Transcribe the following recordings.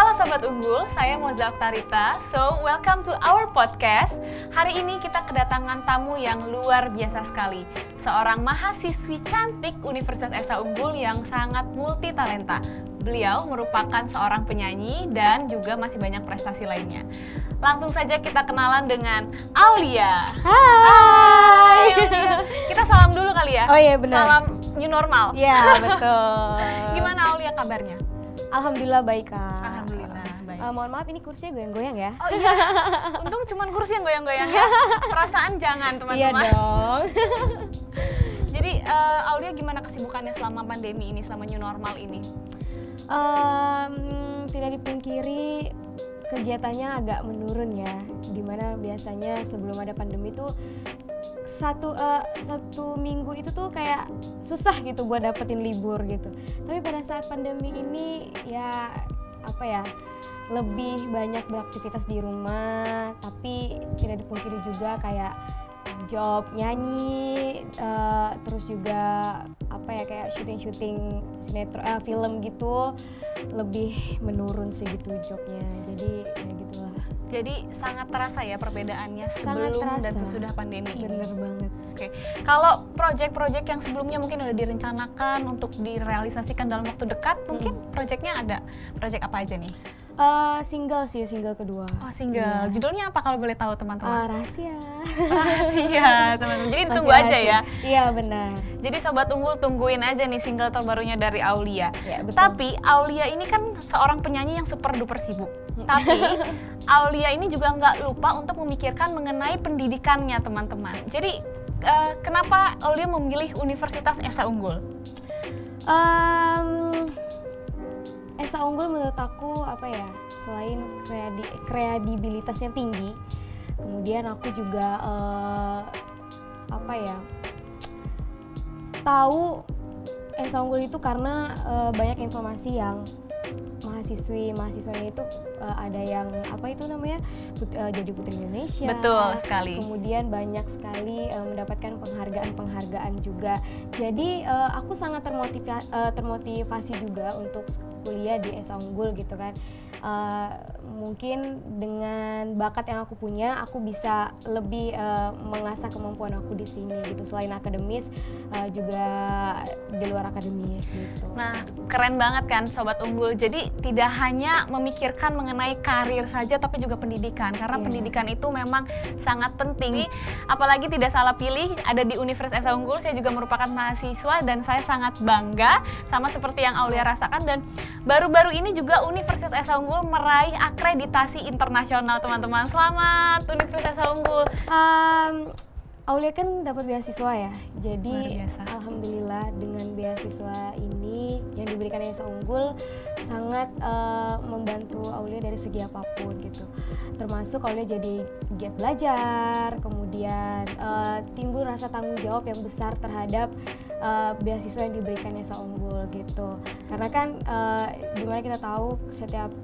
Halo Sobat Unggul, saya Moza Oktarita. So, welcome to our podcast. Hari ini kita kedatangan tamu yang luar biasa sekali. Seorang mahasiswi cantik Universitas Esa Unggul yang sangat multi talenta. Beliau merupakan seorang penyanyi dan juga masih banyak prestasi lainnya. Langsung saja kita kenalan dengan Aulia. Hai. Aulia. Kita salam dulu kali ya. Oh iya benar. Salam new normal. Iya betul. Gimana Aulia kabarnya? Alhamdulillah baik Kak. Alhamdulillah baik. Mohon maaf ini kursinya goyang-goyang ya. Oh iya, untung cuma kursi yang goyang-goyang ya. Perasaan jangan teman-teman. Iya dong. Jadi Aulia gimana kesibukannya selama pandemi ini, selama new normal ini? Tidak dipungkiri kegiatannya agak menurun ya. Dimana biasanya sebelum ada pandemi tuh satu minggu itu tuh kayak susah gitu buat dapetin libur gitu. Tapi pada saat pandemi ini ya apa ya, lebih banyak beraktivitas di rumah. Tapi tidak dipungkiri juga kayak job nyanyi, terus juga apa ya kayak syuting sinetron, film gitu lebih menurun sih gitu jobnya. Jadi ya gitulah. Jadi sangat terasa ya perbedaannya Sangat sebelum terasa. dan sesudah pandemi ini. Bener banget. Oke, kalau proyek-proyek yang sebelumnya mungkin udah direncanakan untuk direalisasikan dalam waktu dekat, mungkin proyeknya ada proyek apa aja nih? Single kedua. Oh single, judulnya apa kalau boleh tahu teman-teman? Rahasia. Rahasia teman-teman, jadi ditunggu Masih aja ya. Iya benar. Jadi Sobat Unggul tungguin aja nih single terbarunya dari Aulia. Ya, betul. Tapi Aulia ini kan seorang penyanyi yang super duper sibuk. Tapi Aulia ini juga nggak lupa untuk memikirkan mengenai pendidikannya teman-teman. Jadi kenapa Aulia memilih Universitas Esa Unggul? Esa Unggul menurut aku apa ya, selain kredibilitasnya tinggi, kemudian aku juga apa ya, tahu Esa Unggul itu karena banyak informasi yang mahasiswanya itu ada yang apa itu namanya jadi Putri Indonesia. Betul sekali. Kemudian banyak sekali mendapatkan penghargaan juga. Jadi aku sangat termotivasi juga untuk kuliah di Esa Unggul gitu kan. Mungkin dengan bakat yang aku punya, aku bisa lebih mengasah kemampuan aku di sini gitu. Selain akademis, juga di luar akademis gitu. Nah, keren banget kan Sobat Unggul. Jadi tidak hanya memikirkan mengenai karir saja, tapi juga pendidikan. Karena pendidikan itu memang sangat penting. Apalagi tidak salah pilih, ada di Universitas Esa Unggul. Saya juga merupakan mahasiswa dan saya sangat bangga sama seperti yang Aulia rasakan. Dan baru-baru ini juga Universitas Esa Unggul meraih akreditasi internasional teman-teman. Selamat Universitas Esa Unggul. Aulia kan dapat beasiswa ya, jadi alhamdulillah dengan beasiswa ini yang diberikan Esa Unggul sangat membantu Aulia dari segi apapun gitu. Termasuk Aulia jadi giat belajar, kemudian timbul rasa tanggung jawab yang besar terhadap beasiswa yang diberikan Esa Unggul gitu. Karena kan dimana kita tahu setiap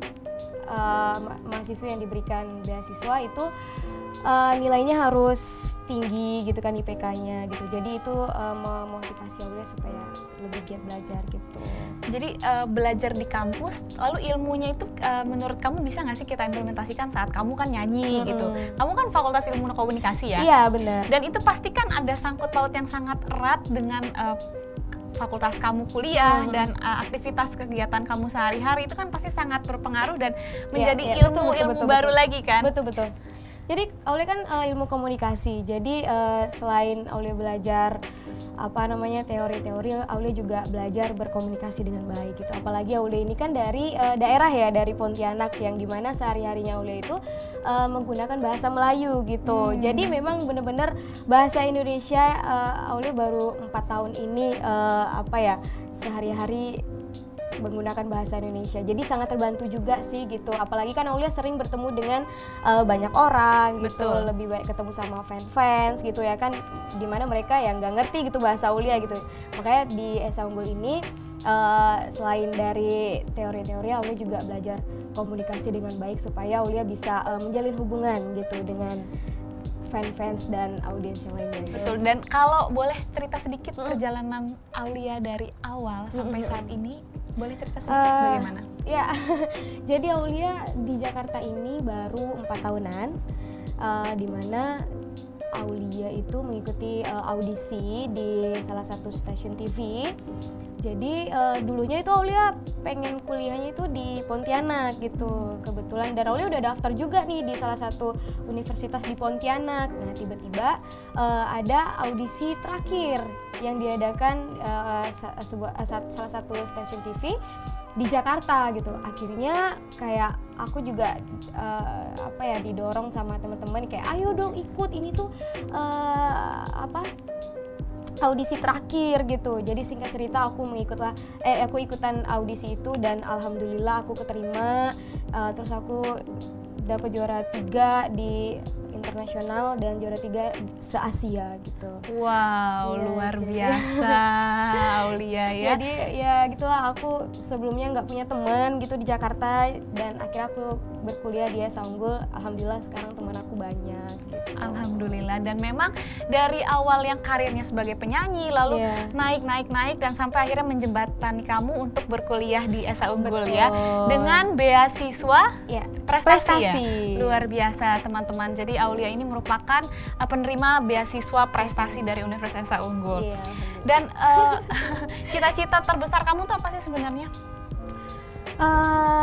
mahasiswa yang diberikan beasiswa itu nilainya harus tinggi gitu kan IPK-nya gitu. Jadi itu memotivasi Aulia supaya lebih giat belajar gitu. Jadi belajar di kampus, lalu ilmunya itu menurut kamu bisa nggak sih kita implementasikan saat kamu kan nyanyi gitu? Kamu kan Fakultas Ilmu Komunikasi ya? Iya benar. Dan itu pasti kan ada sangkut paut yang sangat erat dengan fakultas kamu kuliah dan aktivitas kegiatan kamu sehari-hari itu kan pasti sangat berpengaruh dan menjadi ilmu baru lagi kan? Betul. Jadi Aulia kan ilmu komunikasi. Jadi selain Aulia belajar teori-teori, Aulia juga belajar berkomunikasi dengan baik gitu. Apalagi Aulia ini kan dari daerah ya, dari Pontianak yang dimana sehari-harinya Aulia itu menggunakan bahasa Melayu gitu. Jadi memang benar-benar bahasa Indonesia Aulia baru 4 tahun ini sehari-hari menggunakan bahasa Indonesia. Jadi sangat terbantu juga sih gitu. Apalagi kan Aulia sering bertemu dengan banyak orang gitu. Lebih baik ketemu sama fans gitu ya kan. Dimana mereka yang nggak ngerti gitu bahasa Aulia gitu. Makanya di Esa Unggul ini selain dari teori-teori, Aulia juga belajar komunikasi dengan baik supaya Aulia bisa menjalin hubungan gitu dengan fans dan audiens yang lainnya. Betul. Dan kalau boleh cerita sedikit perjalanan Aulia dari awal sampai saat ini, Boleh cerita sedikit bagaimana? Ya, jadi Aulia di Jakarta ini baru 4 tahunan, di mana Aulia itu mengikuti audisi di salah satu stasiun TV. Jadi dulunya itu Aulia pengen kuliahnya itu di Pontianak gitu kebetulan, dan Aulia udah daftar juga nih di salah satu universitas di Pontianak. Nah tiba-tiba ada audisi terakhir yang diadakan salah satu stasiun TV di Jakarta gitu. Akhirnya kayak aku juga didorong sama teman-teman kayak ayo dong ikut, ini tuh audisi terakhir gitu. Jadi singkat cerita aku ikutan audisi itu dan alhamdulillah aku keterima. Terus aku dapat juara 3 di internasional dan juara 3 se-Asia gitu. Wow, ya, luar biasa Aulia ya. Jadi ya gitulah, aku sebelumnya nggak punya teman gitu di Jakarta dan akhirnya aku berkuliah di SA Unggul. Alhamdulillah sekarang teman aku banyak gitu. Alhamdulillah, dan memang dari awal yang karirnya sebagai penyanyi lalu naik dan sampai akhirnya menjembatani kamu untuk berkuliah di SA Unggul. Betul. Ya dengan beasiswa prestasi ya. Luar biasa teman-teman. Jadi Aulia ini merupakan penerima beasiswa prestasi dari Universitas SA Unggul. Dan cita-cita terbesar kamu tuh apa sih sebenarnya?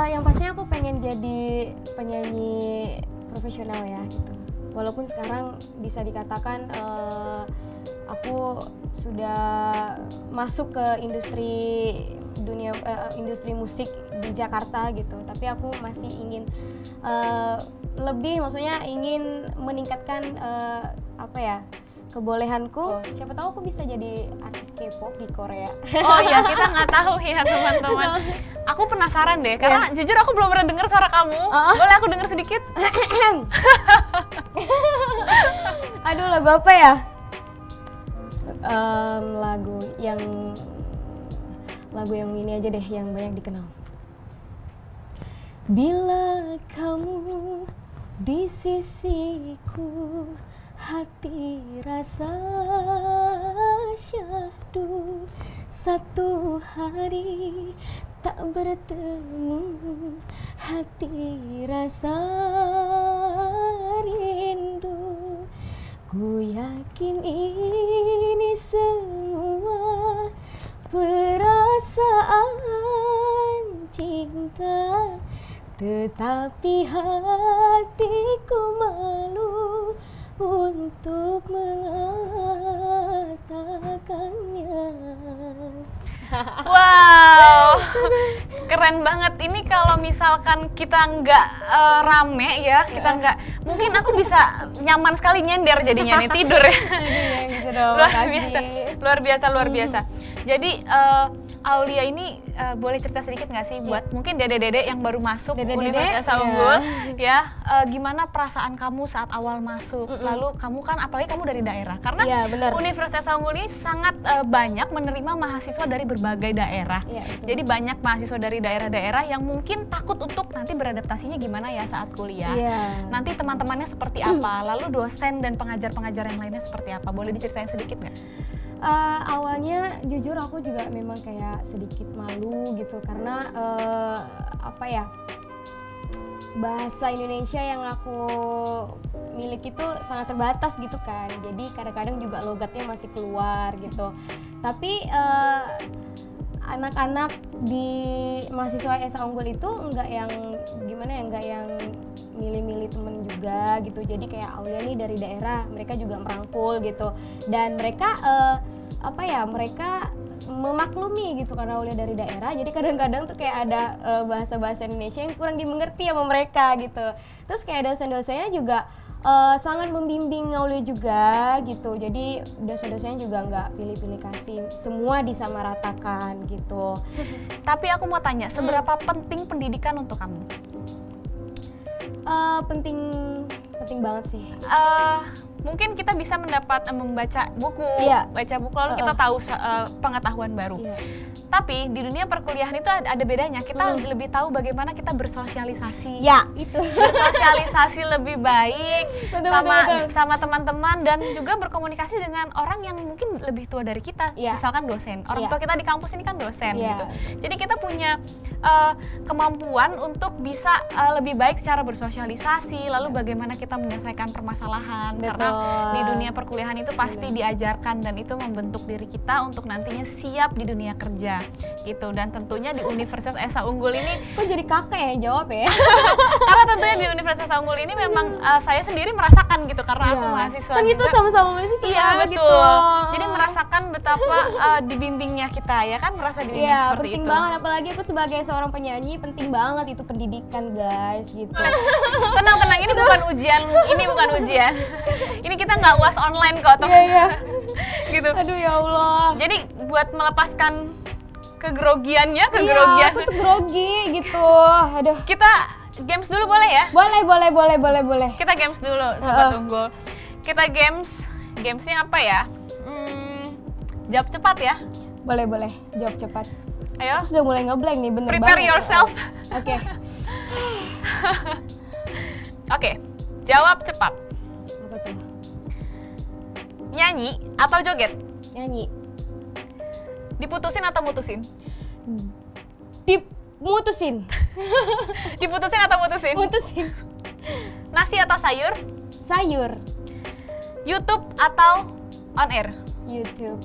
Yang pastinya aku pengen jadi penyanyi profesional ya gitu. Walaupun sekarang bisa dikatakan aku sudah masuk ke industri musik di Jakarta gitu, tapi aku masih ingin lebih, maksudnya ingin meningkatkan kebolehanku. Siapa tahu aku bisa jadi artis K-pop di Korea. Oh iya, kita nggak tahu ya teman-teman. Aku penasaran deh, karena jujur aku belum pernah dengar suara kamu. Boleh aku dengar sedikit? Aduh, lagu apa ya? Lagu yang ini aja deh, yang banyak dikenal. Bila kamu di sisiku, hati rasa syahdu. Satu hari tak bertemu, hati rasa rindu. Ku yakin ini semua perasaan cinta, tetapi hatiku malu untuk mengatakannya. Wow, keren banget. Ini kalau misalkan kita nggak rame ya, kita nggak, mungkin aku bisa nyaman sekali nyender jadinya nih, tidur ya. Luar biasa. Jadi Aulia ini boleh cerita sedikit nggak sih buat mungkin dede-dede yang baru masuk Universitas SA Unggul ya, gimana perasaan kamu saat awal masuk? Lalu kamu kan, apalagi kamu dari daerah, karena Universitas SA Unggul ini sangat banyak menerima mahasiswa dari berbagai daerah. Jadi banyak mahasiswa dari daerah-daerah yang mungkin takut untuk nanti beradaptasinya gimana ya saat kuliah. Nanti teman-temannya seperti apa? Lalu dosen dan pengajar-pengajar yang lainnya seperti apa? Boleh diceritain sedikit nggak? Awalnya jujur aku juga memang kayak sedikit malu gitu, karena bahasa Indonesia yang aku miliki itu sangat terbatas gitu kan. Jadi kadang-kadang juga logatnya masih keluar gitu. Tapi anak-anak di mahasiswa SA Unggul itu nggak yang milih-milih temen juga gitu. Jadi kayak Aulia nih dari daerah, mereka juga merangkul gitu, dan mereka mereka memaklumi gitu karena Aulia dari daerah. Jadi kadang-kadang tuh kayak ada bahasa-bahasa Indonesia yang kurang dimengerti sama mereka gitu. Terus kayak dosen-dosennya juga sangat membimbing Aulia juga gitu. Jadi dosen-dosennya juga nggak pilih-pilih kasih, semua disamaratakan gitu. Tapi aku mau tanya, seberapa penting pendidikan untuk kamu? Penting banget sih. mungkin kita bisa membaca buku, baca buku lalu kita tahu pengetahuan baru. Tapi di dunia perkuliahan itu ada bedanya. Kita lebih tahu bagaimana kita bersosialisasi. Bersosialisasi lebih baik sama teman-teman dan juga berkomunikasi dengan orang yang mungkin lebih tua dari kita. Misalkan dosen. Orang tua kita di kampus ini kan dosen gitu. Jadi kita punya kemampuan untuk bisa lebih baik secara bersosialisasi, lalu bagaimana kita menyelesaikan permasalahan. Karena di dunia perkuliahan itu pasti diajarkan dan itu membentuk diri kita untuk nantinya siap di dunia kerja gitu. Dan tentunya di Universitas Esa Unggul ini kok jadi kakak ya jawab ya? Karena tentunya di Universitas Esa Unggul ini memang saya sendiri merasakan gitu karena aku mahasiswa kan itu sama-sama mahasiswa. Iya betul gitu. Jadi merasakan betapa dibimbingnya kita ya kan, merasa dibimbing seperti penting itu. Banget, apalagi aku sebagai seorang penyanyi penting banget itu pendidikan guys gitu. Tenang, ini bukan ujian, ini kita nggak UAS online kok. Gitu. Aduh ya Allah. Jadi buat melepaskan kegrogiannya. Aku tuh grogi gitu. Aduh. Kita games dulu boleh ya? Boleh. Kita games dulu, Sobat Unggul. Kita gamesnya apa ya? Jawab cepat ya? Boleh, jawab cepat. Ayo. Aku sudah mulai ngeblank nih, bener Prepare banget. yourself. Oke. Oke, jawab cepat. Apa tuh? Nyanyi atau joget? Nyanyi. Diputusin atau mutusin? Mutusin. Diputusin atau mutusin? Mutusin. Nasi atau sayur? Sayur. YouTube atau on air? YouTube.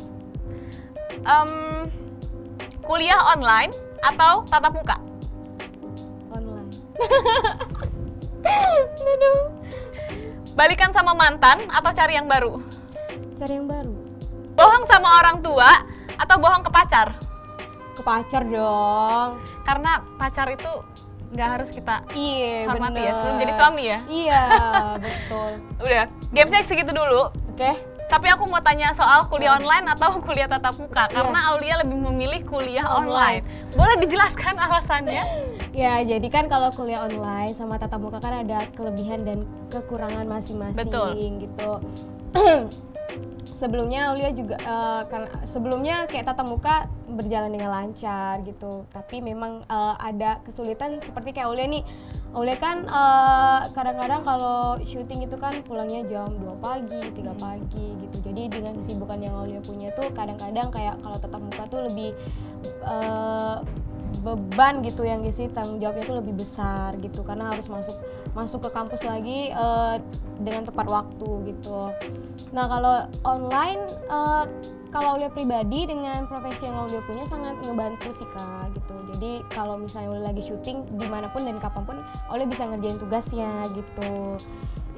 Kuliah online atau tatap muka? Online. Balikan sama mantan atau cari yang baru? Cari yang baru. Bohong sama orang tua atau bohong ke pacar? Ke pacar dong. Karena pacar itu nggak harus kita hormati ya sebelum jadi suami ya? Iya, betul. Udah, gamesnya segitu dulu. Oke. Tapi aku mau tanya soal kuliah online atau kuliah tatap muka, karena Aulia lebih memilih kuliah online. Boleh dijelaskan alasannya? Ya, jadi kan kalau kuliah online sama tatap muka kan ada kelebihan dan kekurangan masing-masing gitu. Sebelumnya Aulia juga sebelumnya kayak tatap muka berjalan dengan lancar gitu, tapi memang ada kesulitan seperti kayak Aulia nih. Aulia kan kadang-kadang kalau syuting itu kan pulangnya jam 2 pagi, 3 pagi gitu. Jadi dengan kesibukan yang Aulia punya tuh kadang-kadang kayak kalau tatap muka tuh lebih beban gitu yang ngisi, tanggung jawabnya tuh lebih besar gitu karena harus masuk ke kampus lagi dengan tepat waktu gitu. Nah kalau online, kalau Aulia pribadi dengan profesi yang Aulia punya sangat ngebantu sih Kak gitu. Jadi kalau misalnya Aulia lagi syuting dimanapun dan kapanpun Aulia bisa ngerjain tugasnya gitu.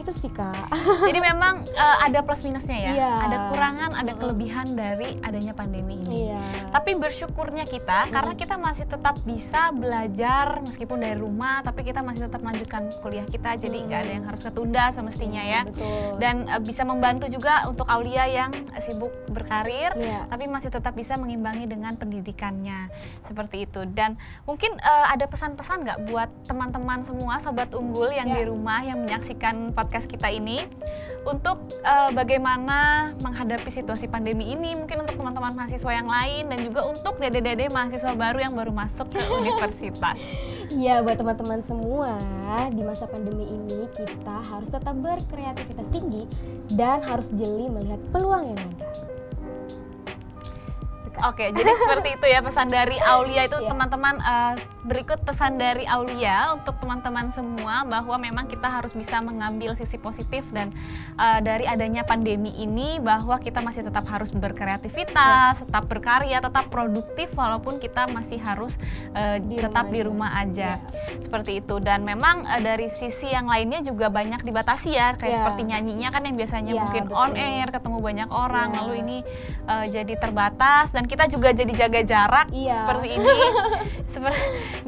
Itu sih Kak. Jadi memang ada plus minusnya ya, Iya. ada kurangan, ada kelebihan dari adanya pandemi ini. Iya. Tapi bersyukurnya kita, karena kita masih tetap bisa belajar meskipun dari rumah, tapi kita masih tetap melanjutkan kuliah kita, jadi nggak ada yang harus ketunda semestinya ya. Betul. Dan bisa membantu juga untuk Aulia yang sibuk berkarir, Iya. tapi masih tetap bisa mengimbangi dengan pendidikannya, seperti itu. Dan mungkin ada pesan-pesan nggak buat teman-teman semua, Sobat Unggul yang di rumah yang menyaksikan podcast kita ini untuk bagaimana menghadapi situasi pandemi ini, mungkin untuk teman-teman mahasiswa yang lain dan juga untuk dede-dede mahasiswa baru yang baru masuk ke universitas. Iya, buat teman-teman semua, di masa pandemi ini kita harus tetap berkreativitas tinggi dan harus jeli melihat peluang yang ada. Oke, jadi seperti itu ya pesan dari Aulia itu teman-teman. Berikut pesan dari Aulia untuk teman-teman semua bahwa memang kita harus bisa mengambil sisi positif dan dari adanya pandemi ini bahwa kita masih tetap harus berkreativitas, tetap berkarya, tetap produktif walaupun kita masih harus tetap di rumah aja. Seperti itu. Dan memang dari sisi yang lainnya juga banyak dibatasi ya, kayak seperti nyanyinya kan yang biasanya mungkin on air ketemu banyak orang, lalu ini jadi terbatas dan kita juga jadi jaga jarak seperti ini.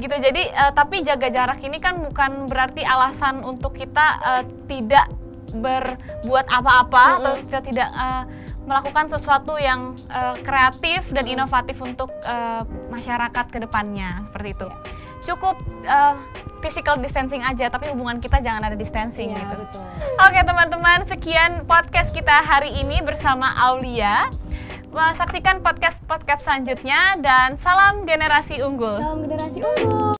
Gitu. Jadi tapi jaga jarak ini kan bukan berarti alasan untuk kita tidak berbuat apa-apa atau tidak melakukan sesuatu yang kreatif dan inovatif untuk masyarakat ke depannya, seperti itu. Cukup physical distancing aja, tapi hubungan kita jangan ada distancing gitu. Betul. Oke teman-teman, sekian podcast kita hari ini bersama Aulia. Saksikan podcast selanjutnya dan salam generasi unggul. Salam generasi unggul.